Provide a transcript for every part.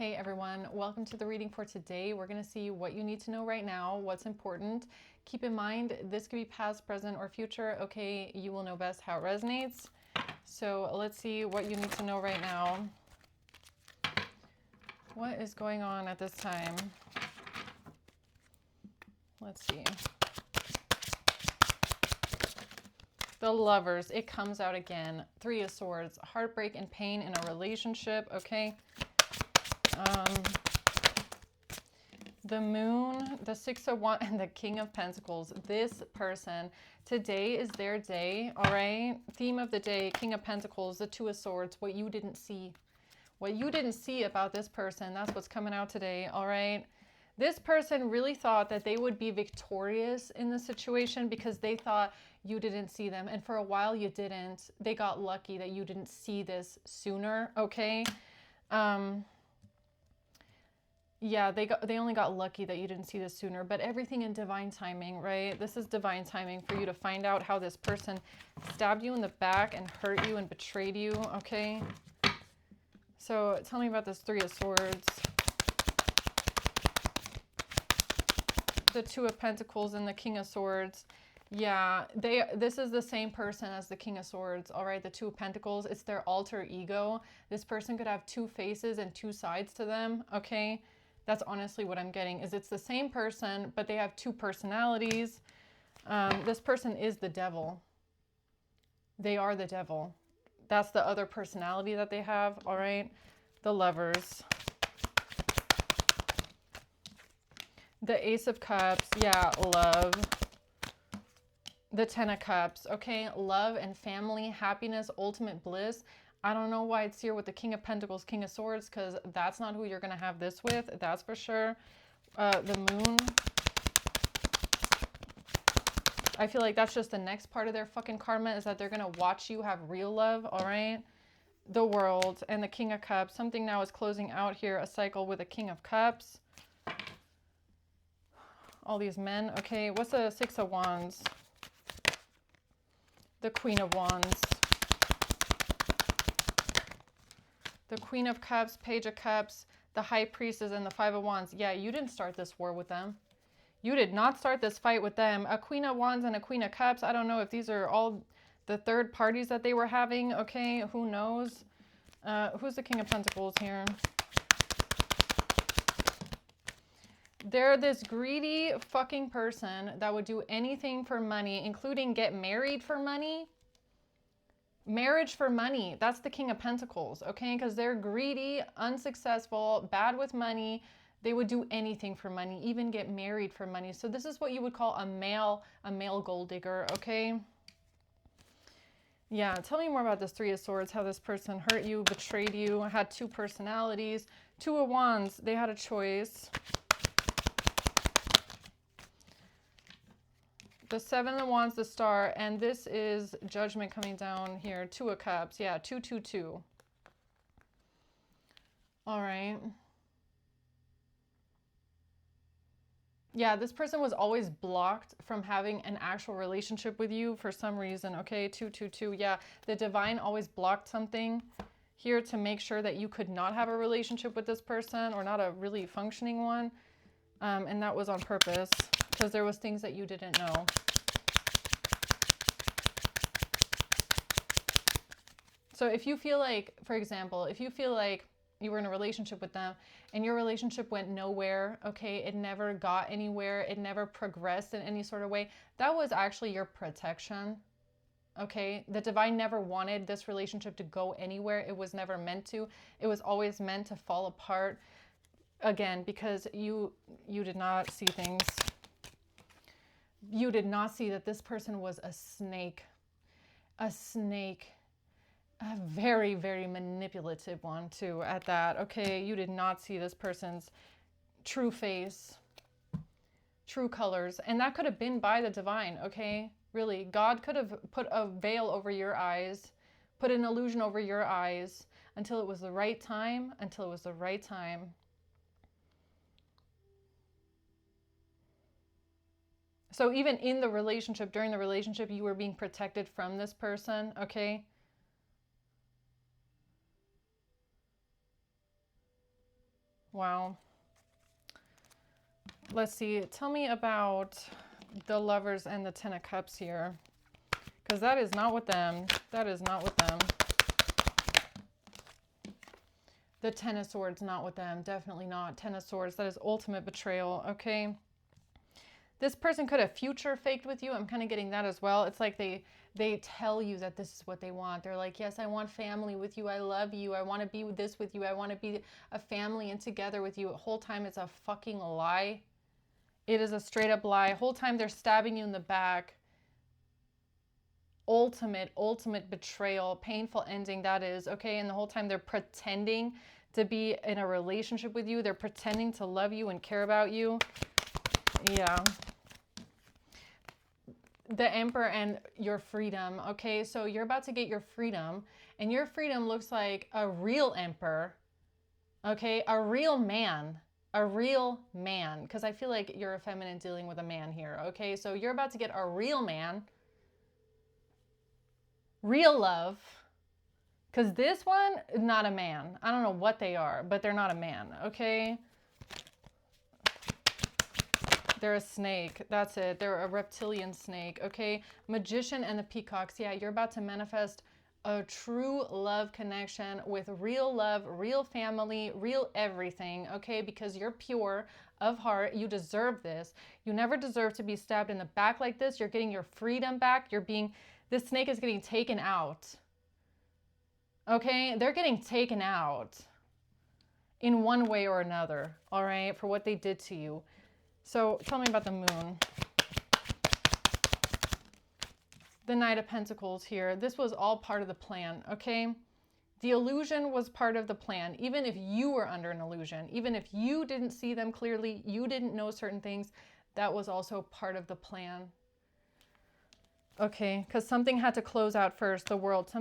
Hey everyone, welcome to the reading for today. We're going to see what you need to know right now, what's important. Keep in mind, this could be past, present, or future. Okay, you will know best how it resonates. So let's see what you need to know right now. What is going on at this time? Let's see. The Lovers, it comes out again. Three of Swords, heartbreak and pain in a relationship, okay? The Moon, the Six of Wands, and the King of Pentacles. This person, today is their day, all right? Theme of the day, King of Pentacles, the Two of Swords, what you didn't see. What you didn't see about this person, that's what's coming out today, all right? This person really thought that they would be victorious in the situation because they thought you didn't see them. And for a while you didn't. They got lucky that you didn't see this sooner, okay? Yeah, they only got lucky that you didn't see this sooner, but everything in divine timing, right? This is divine timing for you to find out how this person stabbed you in the back and hurt you and betrayed you, okay? So tell me about this Three of Swords. The Two of Pentacles and the King of Swords. Yeah, this is the same person as the King of Swords, all right? The Two of Pentacles, it's their alter ego. This person could have two faces and two sides to them, okay? That's honestly what I'm getting, is it's the same person, but they have two personalities. This person is the devil. They are the devil. That's the other personality that they have, all right? The Lovers. The Ace of Cups, yeah, love. The Ten of Cups, okay? Love and family, happiness, ultimate bliss. I don't know why it's here with the King of Pentacles, King of Swords, because that's not who you're going to have this with. That's for sure. The Moon. I feel like that's just the next part of their fucking karma, is that they're going to watch you have real love, all right? The World and the King of Cups. Something now is closing out here, a cycle with a King of Cups. All these men. Okay, what's the Six of Wands? The Queen of Wands. The Queen of Cups, Page of Cups, the High Priestess, and the Five of Wands. Yeah, you didn't start this war with them. You did not start this fight with them. A Queen of Wands and a Queen of Cups. I don't know if these are all the third parties that they were having. Okay, who knows? Who's the King of Pentacles here? They're this greedy fucking person that would do anything for money, including get married for money. Marriage for money. That's the King of Pentacles, okay? Because they're greedy, unsuccessful, bad with money. They would do anything for money, even get married for money. So this is what you would call a male gold digger, okay? Yeah, tell me more about this Three of Swords, how this person hurt you, betrayed you, had two personalities. Two of Wands, they had a choice. The Seven of Wands, the Star, and this is Judgment coming down here. Two of Cups, yeah, 222. All right. Yeah, this person was always blocked from having an actual relationship with you for some reason, okay? 222, yeah. The divine always blocked something here to make sure that you could not have a relationship with this person, or not a really functioning one. And that was on purpose, because there was things that you didn't know. So if you feel like, for example, if you feel like you were in a relationship with them and your relationship went nowhere, okay, it never got anywhere, it never progressed in any sort of way, that was actually your protection, okay? The divine never wanted this relationship to go anywhere. It was never meant to. It was always meant to fall apart, again, because you did not see things. You did not see that this person was a snake. A snake. A very, very manipulative one too at that. Okay, you did not see this person's true face, true colors. And that could have been by the divine, okay? Really, God could have put a veil over your eyes, put an illusion over your eyes until it was the right time, until it was the right time. So even in the relationship, during the relationship, you were being protected from this person, okay? Wow. Let's see. Tell me about the Lovers and the Ten of Cups here. Because that is not with them. That is not with them. The Ten of Swords, not with them. Definitely not. Ten of Swords. That is ultimate betrayal. Okay. This person could have future faked with you. I'm kind of getting that as well. It's like they tell you that this is what they want. They're like, yes, I want family with you. I love you. I want to be with this with you. I want to be a family and together with you. The whole time it's a fucking lie. It is a straight up lie. The whole time they're stabbing you in the back. Ultimate betrayal, painful ending that is, okay? And the whole time they're pretending to be in a relationship with you. They're pretending to love you and care about you. Yeah. The Emperor and your freedom, okay? So you're about to get your freedom, and your freedom looks like a real emperor, okay? A real man. A real man. Because I feel like you're a feminine dealing with a man here, okay? So you're about to get a real man. Real love, because this one is not a man. I don't know what they are, but they're not a man, okay? They're a snake. That's it. They're a reptilian snake, okay? Magician and the peacocks. Yeah, you're about to manifest a true love connection with real love, real family, real everything, okay? Because you're pure of heart. You deserve this. You never deserve to be stabbed in the back like this. You're getting your freedom back. This snake is getting taken out. Okay? They're getting taken out in one way or another, all right, for what they did to you. So tell me about the Moon. The Knight of Pentacles here. This was all part of the plan, okay? The illusion was part of the plan. Even if you were under an illusion, even if you didn't see them clearly, you didn't know certain things, that was also part of the plan. Okay, because something had to close out first, the world.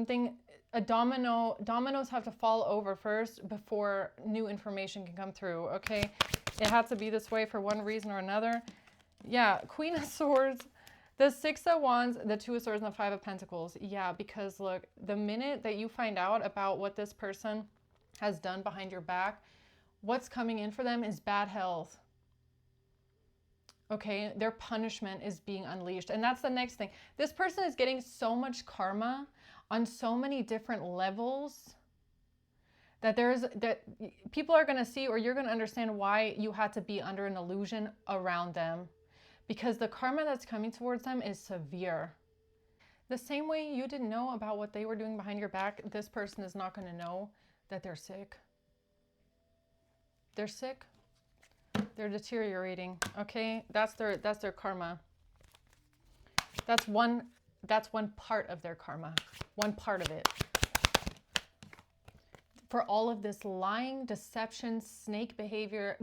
Dominoes have to fall over first before new information can come through, okay? It had to be this way for one reason or another. Yeah, Queen of Swords, the Six of Wands, the Two of Swords, and the Five of Pentacles. Yeah, because look, the minute that you find out about what this person has done behind your back, what's coming in for them is bad health. Okay, their punishment is being unleashed. And that's the next thing. This person is getting so much karma on so many different levels that people are going to see, or you're going to understand why you had to be under an illusion around them. Because the karma that's coming towards them is severe. The same way you didn't know about what they were doing behind your back, this person is not going to know that they're sick. They're sick. They're deteriorating, okay? That's their karma. That's one part of their karma. One part of it. For all of this lying, deception, snake behavior,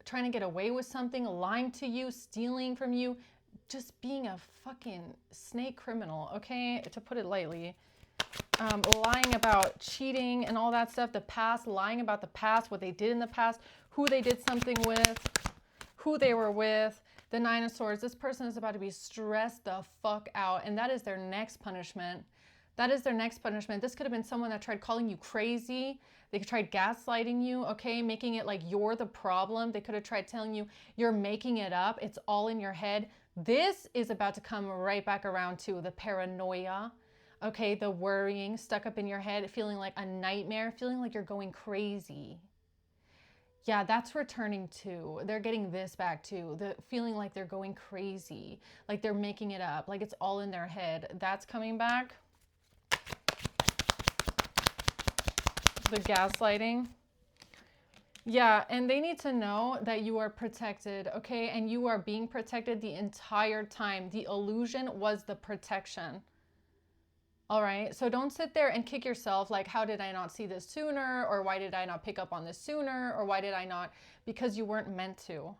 trying to get away with something, lying to you, stealing from you, just being a fucking snake criminal, okay? To put it lightly. Lying about cheating and all that stuff, the past, lying about the past, what they did in the past, who they did something with, who they were with. The Nine of Swords, this person is about to be stressed the fuck out, and that is their next punishment. That is their next punishment. This could have been someone that tried calling you crazy. They tried gaslighting you, okay, making it like you're the problem. They could have tried telling you you're making it up. It's all in your head. This is about to come right back around to the paranoia. Okay, the worrying, stuck up in your head, feeling like a nightmare, feeling like you're going crazy. Yeah, that's returning too. They're getting this back too. The feeling like they're going crazy, like they're making it up, like it's all in their head. That's coming back. The gaslighting. Yeah, and they need to know that you are protected, okay? And you are being protected the entire time. The illusion was the protection. All right, so don't sit there and kick yourself like, how did I not see this sooner? Or why did I not pick up on this sooner? Or why did I not? Because you weren't meant to.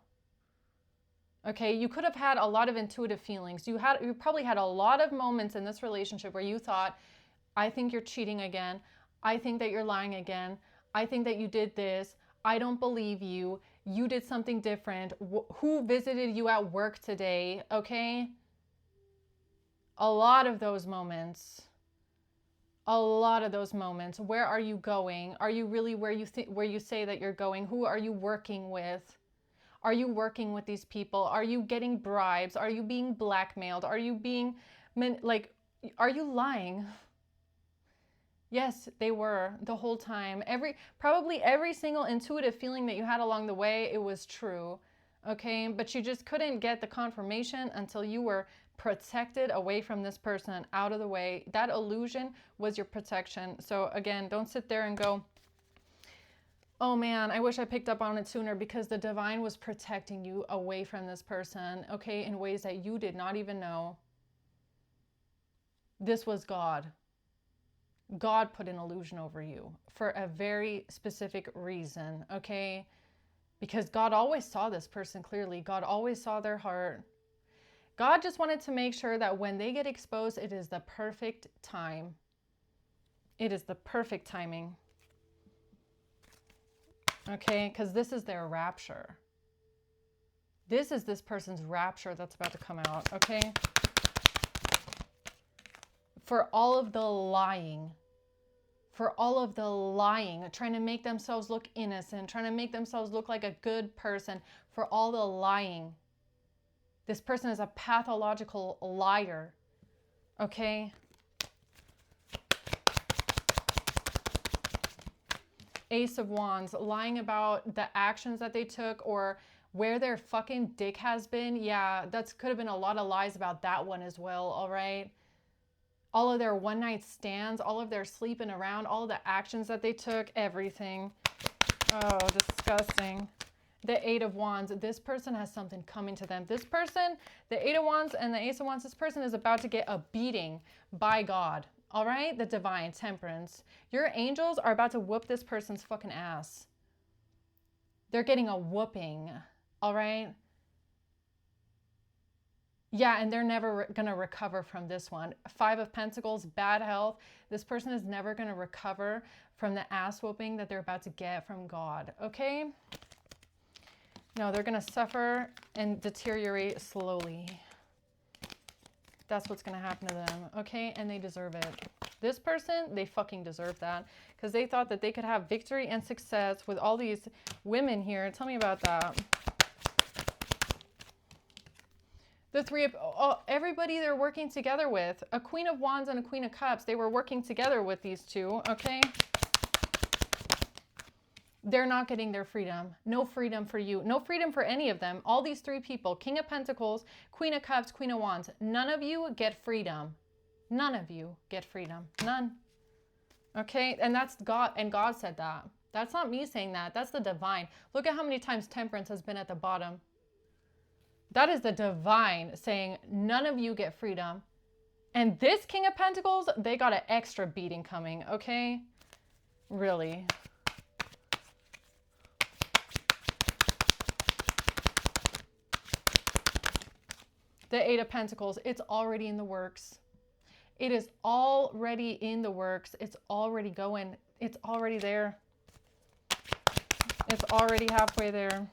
Okay, you could have had a lot of intuitive feelings. You probably had a lot of moments in this relationship where you thought, I think you're cheating again. I think that you're lying again. I think that you did this. I don't believe you. You did something different. Who visited you at work today? Okay? A lot of those moments. A lot of those moments. Where are you going? Are you really where you say that you're going? Who are you working with? Are you working with these people? Are you getting bribes? Are you being blackmailed? Are you being like, are you lying? Yes, they were the whole time. Probably every single intuitive feeling that you had along the way, it was true. Okay, but you just couldn't get the confirmation until you were protected away from this person, out of the way. That illusion was your protection. So again, don't sit there and go, oh man, I wish I picked up on it sooner, because the divine was protecting you away from this person, okay, in ways that you did not even know. This was God. God put an illusion over you for a very specific reason, okay? Because God always saw this person clearly. God always saw their heart. God just wanted to make sure that when they get exposed, it is the perfect time. It is the perfect timing. Okay? Because this is their rapture. This is this person's rapture that's about to come out, okay? For all of the lying, trying to make themselves look innocent, trying to make themselves look like a good person, for all the lying. This person is a pathological liar, okay? Ace of Wands, lying about the actions that they took or where their fucking dick has been. Yeah, that could have been a lot of lies about that one as well, all right? All of their one-night stands, all of their sleeping around, all of the actions that they took, everything. Oh, disgusting. The Eight of Wands, this person has something coming to them. This person, the Eight of Wands and the Ace of Wands, this person is about to get a beating by God. All right? The divine temperance. Your angels are about to whoop this person's fucking ass. They're getting a whooping. All right? Yeah, and they're never going to recover from this one. Five of Pentacles, bad health. This person is never going to recover from the ass whooping that they're about to get from God. Okay? No, they're going to suffer and deteriorate slowly. That's what's going to happen to them. Okay? And they deserve it. This person, they fucking deserve that. Because they thought that they could have victory and success with all these women here. Tell me about that. The three of, everybody they're working together with. A Queen of Wands and a Queen of Cups. They were working together with these two, okay? They're not getting their freedom. No freedom for you. No freedom for any of them. All these three people, King of Pentacles, Queen of Cups, Queen of Wands. None of you get freedom. None of you get freedom. None. Okay? And that's God. And God said that. That's not me saying that. That's the divine. Look at how many times temperance has been at the bottom. That is the divine saying, none of you get freedom. And this King of Pentacles, they got an extra beating coming, okay? Really. The Eight of Pentacles, it's already in the works. It is already in the works. It's already going. It's already there. It's already halfway there.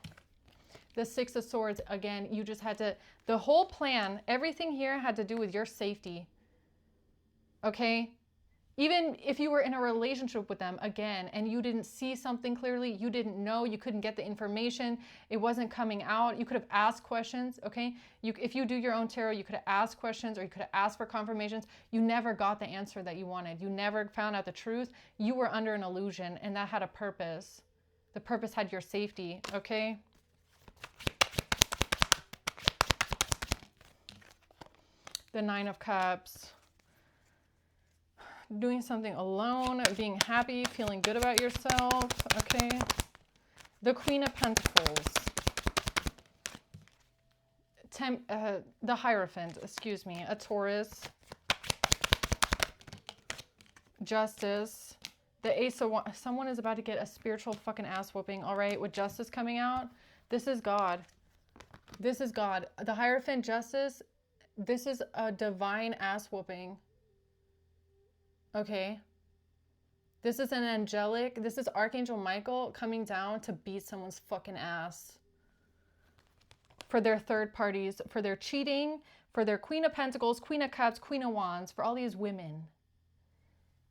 The Six of Swords, again, you just had to, the whole plan, everything here had to do with your safety. Okay? Even if you were in a relationship with them, again, and you didn't see something clearly, you didn't know, you couldn't get the information, it wasn't coming out, you could have asked questions, okay? If you do your own tarot, you could have asked questions or you could have asked for confirmations. You never got the answer that you wanted. You never found out the truth. You were under an illusion, and that had a purpose. The purpose had your safety, okay? The Nine of Cups. Doing something alone, being happy, feeling good about yourself, okay? The Queen of Pentacles. The Hierophant, excuse me, a Taurus. Justice. The Ace of Wands. Someone is about to get a spiritual fucking ass whooping, all right? With Justice coming out. This is God. This is God. The Hierophant, Justice. This is a divine ass whooping. Okay. This is an angelic. This is Archangel Michael coming down to beat someone's fucking ass. For their third parties, for their cheating, for their Queen of Pentacles, Queen of Cups, Queen of Wands, for all these women.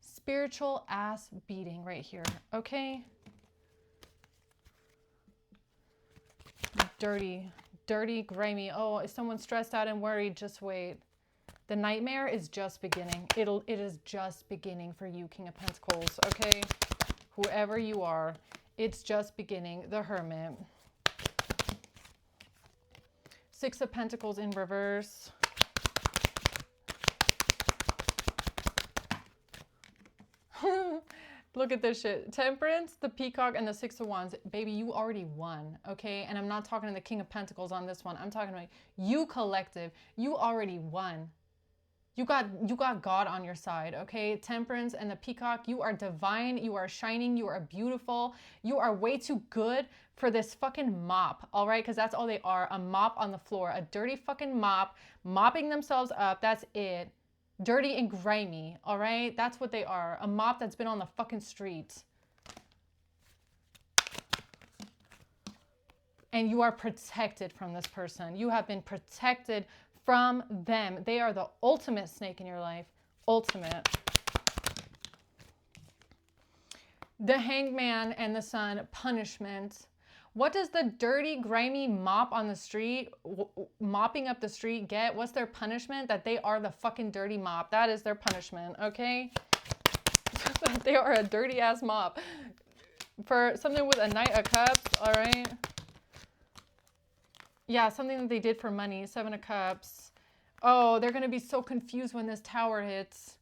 Spiritual ass beating right here, okay? Dirty, dirty, grimy. Oh, is someone stressed out and worried? Just wait. The nightmare is just beginning. It is just beginning for you, King of Pentacles, okay? Whoever you are, it's just beginning. The Hermit. Six of Pentacles in reverse. Look at this shit. Temperance, the Peacock, and the Six of Wands. Baby, you already won, okay? And I'm not talking to the King of Pentacles on this one. I'm talking about you, collective. You already won. You got God on your side, okay? Temperance and the Peacock, you are divine, you are shining, you are beautiful, you are way too good for this fucking mop, all right? Because that's all they are, a mop on the floor, a dirty fucking mop, mopping themselves up, that's it. Dirty and grimy, all right? That's what they are, a mop that's been on the fucking streets. And you are protected from this person. You have been protected from them. They are the ultimate snake in your life. Ultimate. The Hangman and the Sun, punishment. What does the dirty, grimy mop on the street, mopping up the street get? What's their punishment? That they are the fucking dirty mop. That is their punishment, okay? They are a dirty ass mop. For something with a Knight of Cups, all right? Yeah, something that they did for money. Seven of Cups. Oh, they're going to be so confused when this tower hits.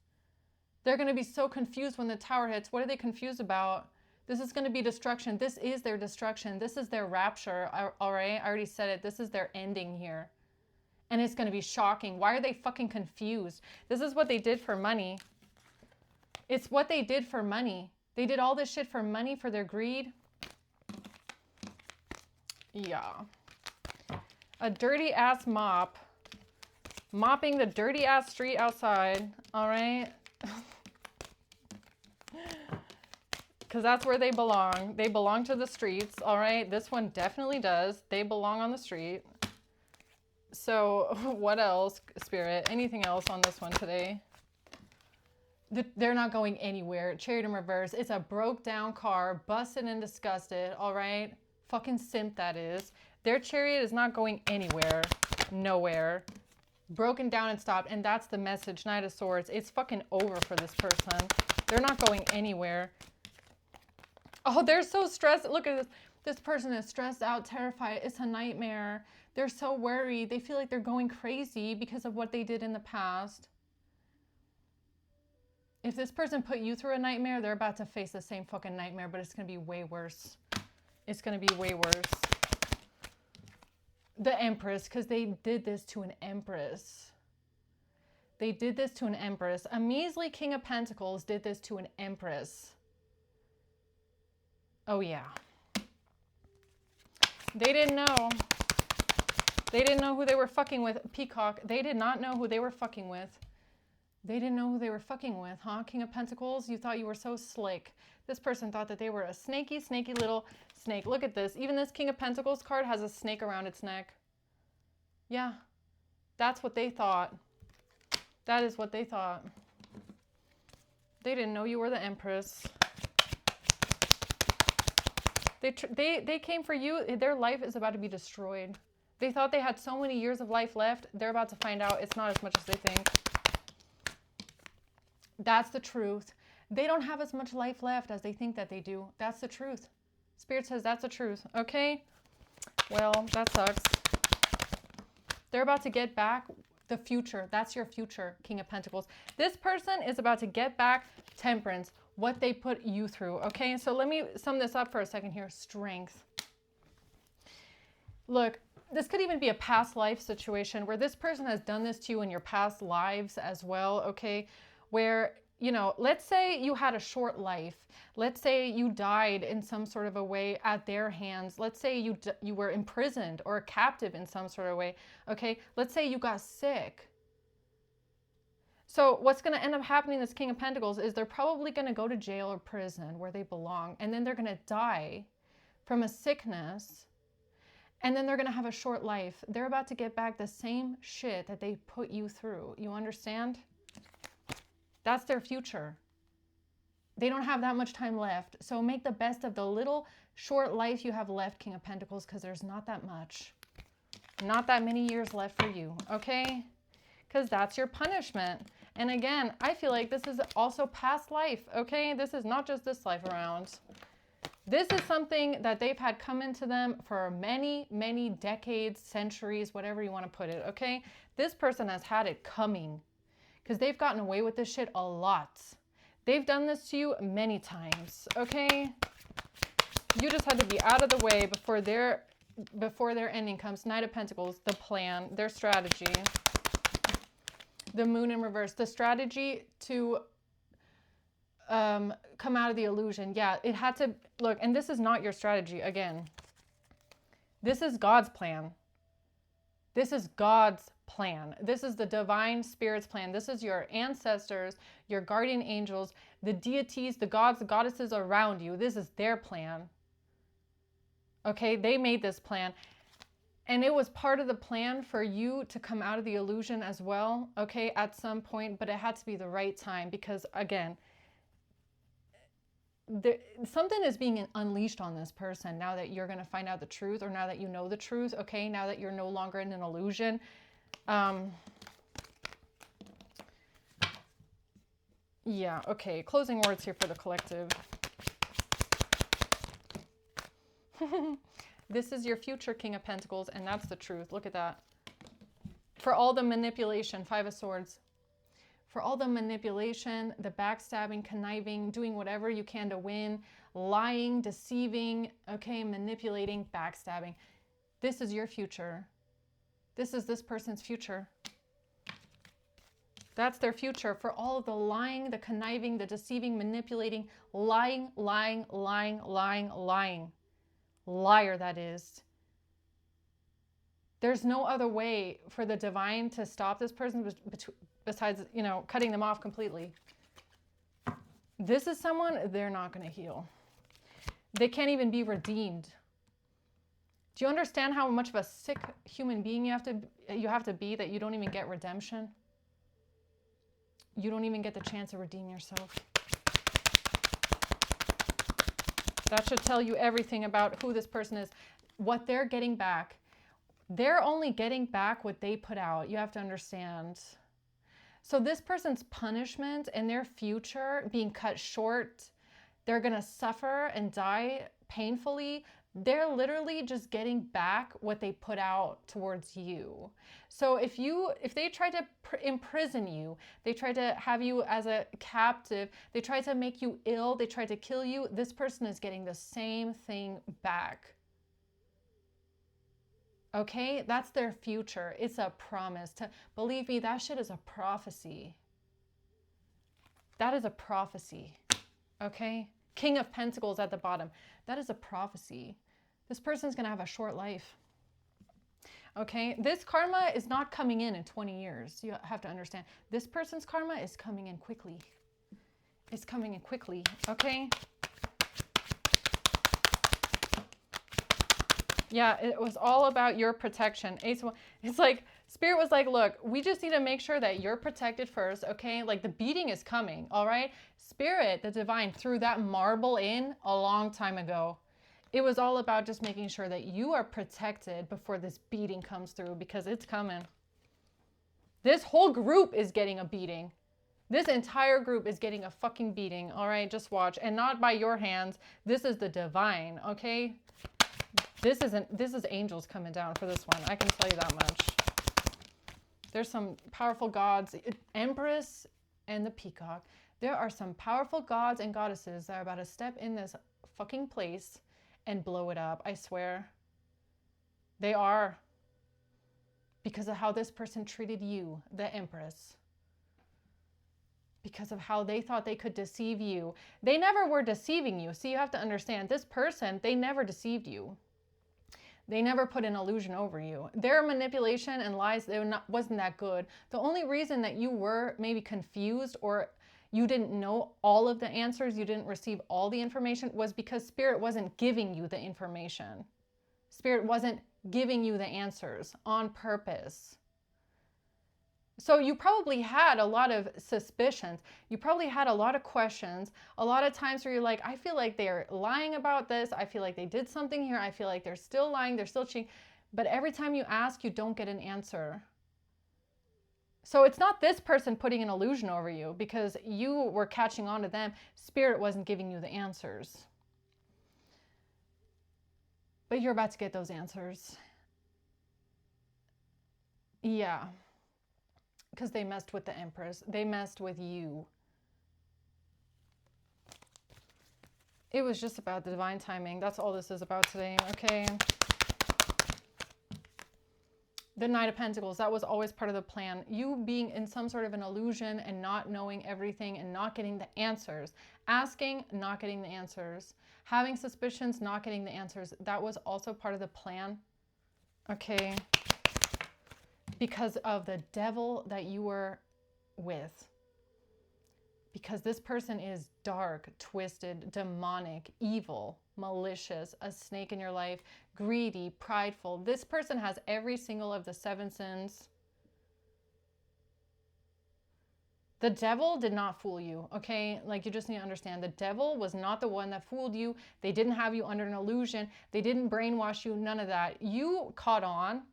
They're going to be so confused when the tower hits. What are they confused about? This is going to be destruction. This is their destruction. This is their rapture. All right? I already said it. This is their ending here. And it's going to be shocking. Why are they fucking confused? This is what they did for money. It's what they did for money. They did all this shit for money, for their greed. Yeah. A dirty ass mop, mopping the dirty ass street outside, all right? Because that's where they belong. They belong to the streets, all right? This one definitely does. They belong on the street. So what else, Spirit? Anything else on this one today? They're not going anywhere. Chariot in reverse. It's a broke down car, busted and disgusted, all right? Fucking simp, that is. Their chariot is not going anywhere. Nowhere. Broken down and stopped. And that's the message. Knight of Swords. It's fucking over for this person. They're not going anywhere. Oh, they're so stressed. Look at this. This person is stressed out, terrified. It's a nightmare. They're so worried. They feel like they're going crazy because of what they did in the past. If this person put you through a nightmare, they're about to face the same fucking nightmare, but it's going to be way worse. It's going to be way worse. The Empress, because they did this to an Empress. They did this to an Empress. A measly King of Pentacles did this to an Empress. Oh, yeah. They didn't know. They didn't know who they were fucking with. Peacock, they did not know who they were fucking with. They didn't know who they were fucking with, huh? King of Pentacles, you thought you were so slick. This person thought that they were a snaky, snaky little snake. Look at this. Even this King of Pentacles card has a snake around its neck. Yeah, that's what they thought. That is what they thought. They didn't know you were the Empress. They came for you. Their life is about to be destroyed. They thought they had so many years of life left. They're about to find out it's not as much as they think. That's the truth. They don't have as much life left as they think that they do. That's the truth. Spirit says that's the truth. Okay? Well, that sucks. They're about to get back the future. That's your future, King of Pentacles. This person is about to get back Temperance, what they put you through. Okay? So let me sum this up for a second here. Strength. Look, this could even be a past life situation where this person has done this to you in your past lives as well. Okay? Where, you know, let's say you had a short life. Let's say you died in some sort of a way at their hands. Let's say you were imprisoned or a captive in some sort of way. Okay, let's say you got sick. So what's going to end up happening to this King of Pentacles is they're probably going to go to jail or prison where they belong. And then they're going to die from a sickness. And then they're going to have a short life. They're about to get back the same shit that they put you through. You understand? That's their future. They don't have that much time left. So make the best of the little short life you have left, King of Pentacles, because there's not that much. Not that many years left for you, okay? Because that's your punishment. And again, I feel like this is also past life, okay? This is not just this life around. This is something that they've had come into them for many, many decades, centuries, whatever you want to put it, okay? This person has had it coming because they've gotten away with this shit a lot. They've done this to you many times, okay? You just had to be out of the way before their ending comes. Knight of Pentacles, the plan, their strategy. The Moon in reverse, the strategy to come out of the illusion. Yeah, it had to, look, and this is not your strategy, again. This is God's plan. This is God's plan. This is the divine spirit's plan. This is your ancestors, your guardian angels, the deities, the gods, the goddesses around you. This is their plan. Okay, they made this plan. And it was part of the plan for you to come out of the illusion as well, okay, at some point, but it had to be the right time because, again, something is being unleashed on this person now that you're going to find out the truth, or now that you know the truth, okay, now that you're no longer in an illusion. Yeah, okay, closing words here for the collective. This is your future, King of Pentacles, and that's the truth. Look at that. For all the manipulation, Five of Swords. For all the manipulation, the backstabbing, conniving, doing whatever you can to win, lying, deceiving, okay, manipulating, backstabbing. This is your future. This is this person's future. That's their future. For all of the lying, the conniving, the deceiving, manipulating, lying, lying, lying, lying, lying. Liar, that is. There's no other way for the divine to stop this person besides, you know, cutting them off completely. This is someone they're not going to heal. They can't even be redeemed. Do you understand how much of a sick human being you have to be that you don't even get redemption? You don't even get the chance to redeem yourself. That should tell you everything about who this person is, what they're getting back. They're only getting back what they put out. You have to understand. So this person's punishment and their future being cut short, they're going to suffer and die painfully. They're literally just getting back what they put out towards you. So if they try to imprison you, they try to have you as a captive, they try to make you ill, they try to kill you, this person is getting the same thing back. Okay? That's their future. It's a promise. Believe me, that shit is a prophecy. That is a prophecy. Okay? King of Pentacles at the bottom. That is a prophecy. This person's going to have a short life. Okay? This karma is not coming in 20 years. You have to understand. This person's karma is coming in quickly. It's coming in quickly. Okay? Yeah, it was all about your protection. It's like, Spirit was like, look, we just need to make sure that you're protected first, okay? Like, the beating is coming, all right? Spirit, the divine, threw that marble in a long time ago. It was all about just making sure that you are protected before this beating comes through, because it's coming. This whole group is getting a beating. This entire group is getting a fucking beating, all right? Just watch. And not by your hands. This is the divine, okay? This is angels coming down for this one. I can tell you that much. There's some powerful gods. Empress and the Peacock. There are some powerful gods and goddesses that are about to step in this fucking place and blow it up. I swear. They are. Because of how this person treated you, the Empress. Because of how they thought they could deceive you. They never were deceiving you. See, you have to understand, this person, they never deceived you. They never put an illusion over you. Their manipulation and lies, wasn't that good. The only reason that you were maybe confused, or you didn't know all of the answers, you didn't receive all the information, was because Spirit wasn't giving you the information. Spirit wasn't giving you the answers on purpose. So you probably had a lot of suspicions. You probably had a lot of questions. A lot of times where you're like, I feel like they're lying about this. I feel like they did something here. I feel like they're still lying. They're still cheating. But every time you ask, you don't get an answer. So it's not this person putting an illusion over you because you were catching on to them. Spirit wasn't giving you the answers. But you're about to get those answers. Yeah. Because they messed with the Empress. They messed with you. It was just about the divine timing. That's all this is about today, okay? The Knight of Pentacles, that was always part of the plan. You being in some sort of an illusion and not knowing everything and not getting the answers. Asking, not getting the answers. Having suspicions, not getting the answers. That was also part of the plan, okay? Because of the devil that you were with. Because this person is dark, twisted, demonic, evil, malicious, a snake in your life, greedy, prideful. This person has every single of the 7 sins. The devil did not fool you, okay? Like, you just need to understand, the devil was not the one that fooled you. They didn't have you under an illusion. They didn't brainwash you, none of that. You caught on,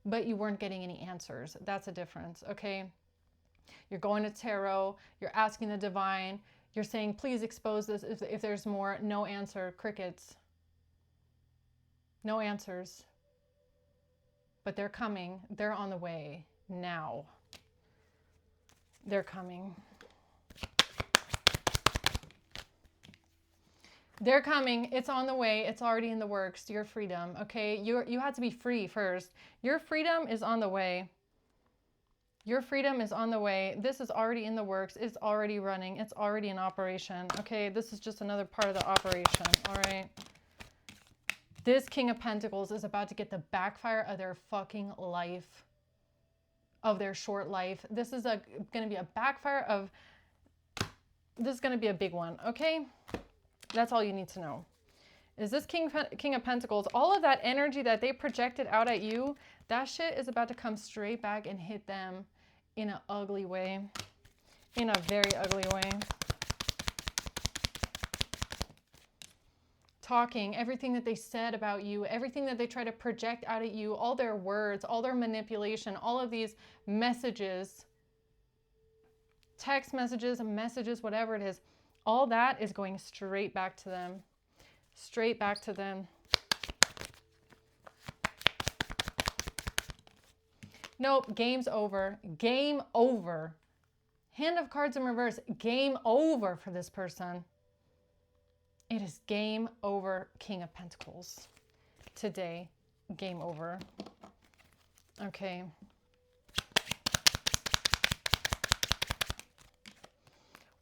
but you weren't getting any answers. That's a difference, okay? You're going to tarot, you're asking the divine, you're saying, please expose this if there's more. No answer, crickets. No answers. But they're coming, they're on the way now. They're coming. They're coming, it's on the way, it's already in the works, your freedom, okay? You had to be free first. Your freedom is on the way. Your freedom is on the way. This is already in the works. It's already running. It's already in operation. Okay, this is just another part of the operation. All right. This King of Pentacles is about to get the backfire of their fucking life. Of their short life. This is going to be a backfire of... This is going to be a big one. Okay? That's all you need to know. Is this King of Pentacles, all of that energy that they projected out at you, that shit is about to come straight back and hit them in an ugly way. In a very ugly way. Talking, everything that they said about you, everything that they try to project out at you, all their words, all their manipulation, all of these messages, text messages, whatever it is, all that is going straight back to them. Straight back to them. Nope, game's over. Game over. Hand of Cards in reverse. Game over for this person. It is game over, King of Pentacles. Today, game over. Okay.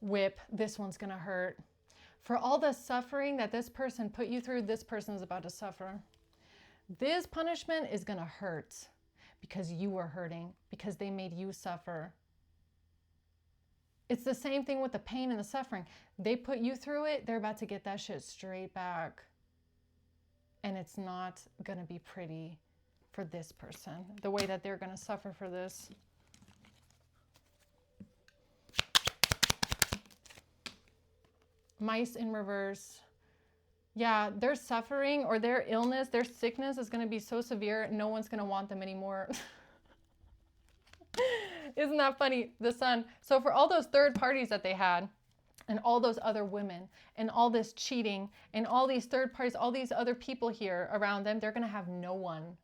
Whip. This one's gonna hurt. For all the suffering that this person put you through, this person is about to suffer. This punishment is gonna hurt. Because you were hurting, because they made you suffer. It's the same thing with the pain and the suffering. They put you through it, they're about to get that shit straight back. And it's not gonna be pretty for this person, the way that they're gonna suffer for this. Mice in reverse. Yeah, their suffering or their illness, their sickness is going to be so severe, no one's going to want them anymore. Isn't that funny? The Sun. So for all those third parties that they had, and all those other women, and all this cheating, and all these third parties, all these other people here around them, they're going to have no one.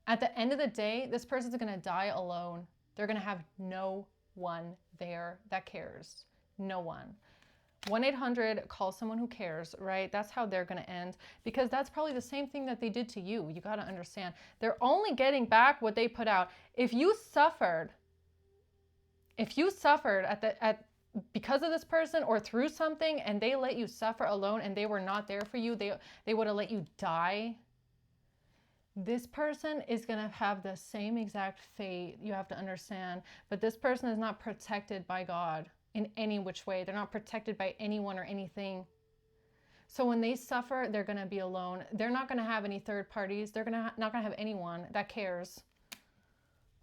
At the end of the day, this person's going to die alone. They're going to have no one there that cares. No one. 1-800, call someone who cares, right? That's how they're going to end, because that's probably the same thing that they did to you. You got to understand. They're only getting back what they put out. If you suffered because of this person or through something and they let you suffer alone and they were not there for you, they would have let you die. This person is going to have the same exact fate. You have to understand. But this person is not protected by God in any which way. They're not protected by anyone or anything. So when they suffer, they're going to be alone. They're not going to have any third parties. They're not going to have anyone that cares.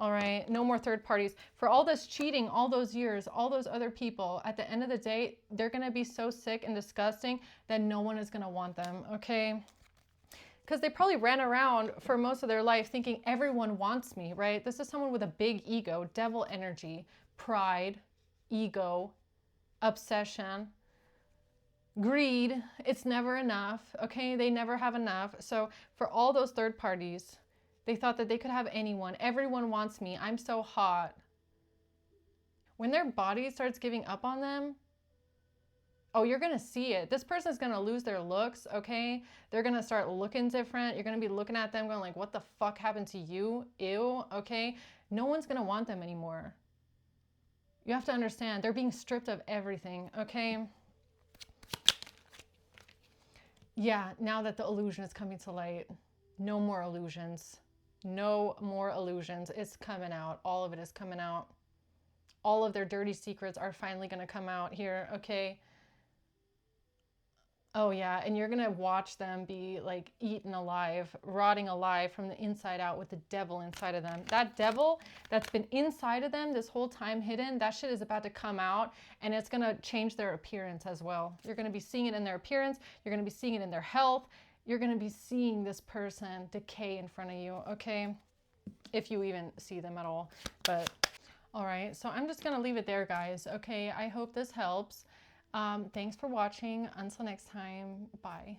All right, no more third parties. For all this cheating, all those years, all those other people, at the end of the day, they're going to be so sick and disgusting that no one is going to want them, okay? Because they probably ran around for most of their life thinking everyone wants me, right? This is someone with a big ego, devil energy, pride, ego, obsession, greed. It's never enough, okay? They never have enough. So for all those third parties, they thought that they could have anyone. Everyone wants me. I'm so hot. When their body starts giving up on them, oh, you're going to see it. This person's going to lose their looks, okay? They're going to start looking different. You're going to be looking at them going like, what the fuck happened to you? Ew, okay? No one's going to want them anymore. You have to understand, they're being stripped of everything, okay? Yeah, now that the illusion is coming to light, no more illusions. No more illusions. It's coming out. All of it is coming out. All of their dirty secrets are finally going to come out here, okay? Oh yeah, and you're going to watch them be like eaten alive, rotting alive from the inside out with the devil inside of them. That devil that's been inside of them this whole time hidden, that shit is about to come out, and it's going to change their appearance as well. You're going to be seeing it in their appearance. You're going to be seeing it in their health. You're going to be seeing this person decay in front of you, okay? If you even see them at all. But, all right. So I'm just going to leave it there, guys. Okay. I hope this helps. Thanks for watching. Until next time. Bye.